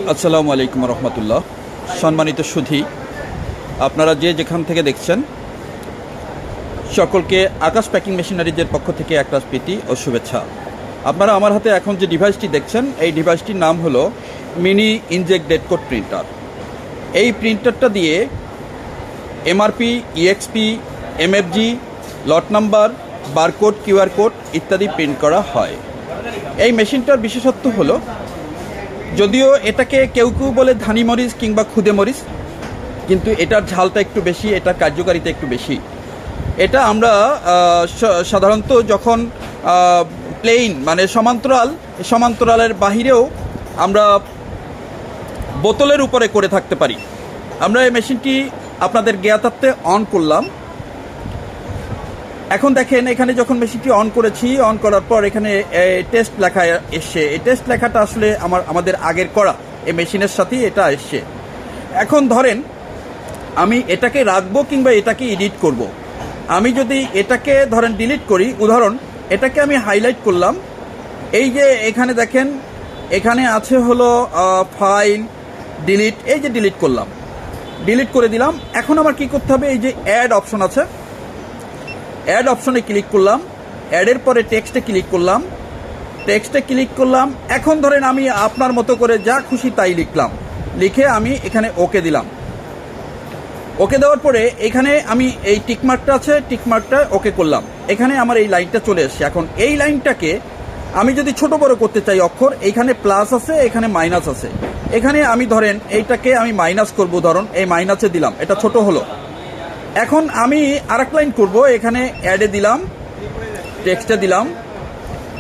আসসালামু আলাইকুম রহমতুল্লাহ। সম্মানিত সুধী, আপনারা যে যেখান থেকে দেখছেন সকলকে আকাশ প্যাকিং মেশিনারিজের পক্ষ থেকে একটা প্রীতি ও শুভেচ্ছা। আপনারা আমার হাতে এখন যে ডিভাইসটি দেখছেন এই ডিভাইসটির নাম হলো mini inject dead code printer. এই প্রিন্টারটা দিয়ে MRP, EXP, এমএফজি, lot number, barcode, QR code ইত্যাদি প্রিন্ট করা হয়। এই মেশিনটার বিশেষত্ব হলো, যদিও এটাকে কেউ কেউ বলে ধানি মরিচ কিংবা খুদে মরিচ, কিন্তু এটার ঝালটা একটু বেশি, এটার কার্যকারিতা একটু বেশি। এটা আমরা সাধারণত যখন প্লেইন মানে সমান্তরালের বাহিরেও আমরা বোতলের উপরে করে থাকতে পারি। আমরা এই মেশিনটি আপনাদের জ্ঞাতার্থে অন করলাম। এখন দেখেন, এখানে যখন মেশিনটি অন করেছি, অন করার পর এখানে টেস্ট লেখা এসছে। এই টেস্ট লেখাটা আসলে আমাদের আগের করা এই মেশিনের সাথেই এটা এসছে। এখন ধরেন আমি এটাকে রাখবো কিংবা এটাকে এডিট করব। আমি যদি এটাকে ধরেন ডিলিট করি, উদাহরণ এটাকে আমি হাইলাইট করলাম, এই যে এখানে দেখেন এখানে আছে হলো ফাইল, ডিলিট, এই যে ডিলিট করলাম, ডিলিট করে দিলাম। এখন আমার কি করতে হবে, এই যে অ্যাড অপশন আছে, অ্যাড অপশনে ক্লিক করলাম, অ্যাডের পরে টেক্সটে ক্লিক করলাম, টেক্সটে ক্লিক করলাম। এখন ধরেন আমি আপনার মতো করে যা খুশি তাই লিখলাম, লিখে আমি এখানে ওকে দিলাম। ওকে দেওয়ার পরে এখানে আমি এই টিকমার্কটা আছে, টিকমার্কটা ওকে করলাম। এখানে আমার এই লাইনটা চলে এসছে। এখন এই লাইনটাকে আমি যদি ছোট বড় করতে চাই অক্ষর, এইখানে প্লাস আছে, এখানে মাইনাস আছে। এখানে আমি ধরেন এইটাকে আমি মাইনাস করব, ধরুন এই মাইনাসে দিলাম, এটা ছোট হলো। এখন আমি আরেক লাইন করব, এখানে অ্যাডে দিলাম, টেক্সটে দিলাম,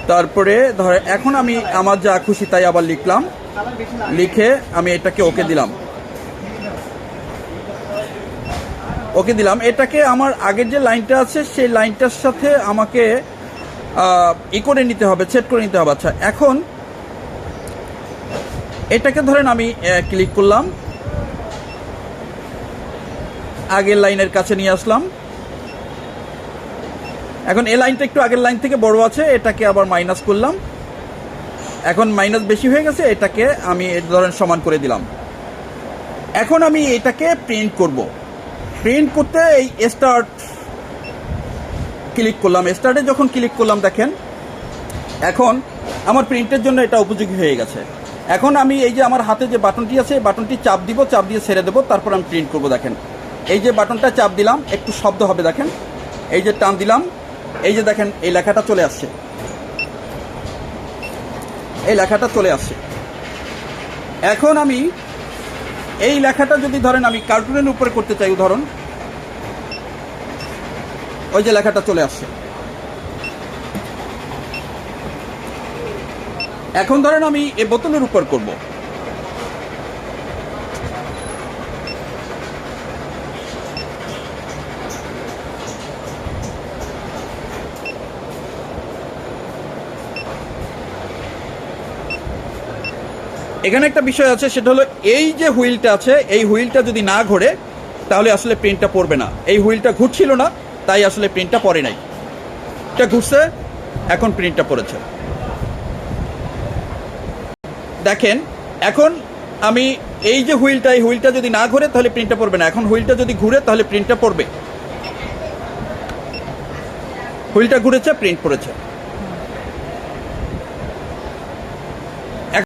তারপরে ধরে এখন আমি আমার যা খুশি তাই আবার লিখলাম, লিখে আমি এটাকে ওকে দিলাম, ওকে দিলাম। এটাকে আমার আগের যে লাইনটা আছে সেই লাইনটার সাথে আমাকে করে নিতে হবে, সেট করে নিতে হবে। আচ্ছা, এখন এটাকে ধরেন আমি ক্লিক করলাম, আগের লাইনের কাছে নিয়ে আসলাম। এখন এই লাইনটা একটু আগের লাইন থেকে বড় আছে, এটাকে আবার মাইনাস করলাম। এখন মাইনাস বেশি হয়ে গেছে, এটাকে আমি ধরেন সমান করে দিলাম। এখন আমি এটাকে প্রিন্ট করব। প্রিন্ট করতে এই স্টার্ট ক্লিক করলাম। স্টার্টে যখন ক্লিক করলাম, দেখেন এখন আমার প্রিন্টের জন্য এটা উপযোগী হয়ে গেছে। এখন আমি এই যে আমার হাতে যে বাটনটি আছে, এই বাটনটি চাপ দিব, চাপ দিয়ে ছেড়ে দেবো, তারপর আমি প্রিন্ট করব। দেখেন এই যে বাটনটা চাপ দিলাম, একটু শব্দ হবে, দেখেন এই যে টান দিলাম, এই যে দেখেন এই লেখাটা চলে আসছে, এই লেখাটা চলে আসছে। এখন আমি এই লেখাটা যদি ধরেন আমি কার্টুনের উপরে করতে চাই, উদাহরণ ওই যে লেখাটা চলে আসছে। এখন ধরেন আমি এই বোতলের উপর করব, এখানে একটা বিষয় আছে, সেটা হলো এই যে হুইলটা আছে, এই হুইলটা যদি না ঘোরে তাহলে আসলে প্রিন্টটা পড়বে না। এই হুইলটা ঘুরছিল না, তাই আসলে প্রিন্টটা পড়ে নাই। এটা ঘুরছে, এখন প্রিন্টটা পড়েছে। দেখেন এখন আমি এই যে হুইলটা, এই হুইলটা যদি না ঘুরে তাহলে প্রিন্টটা পড়বে না। এখন হুইলটা যদি ঘুরে তাহলে প্রিন্টটা পড়বে। হুইলটা ঘুরেছে, প্রিন্ট পড়েছে।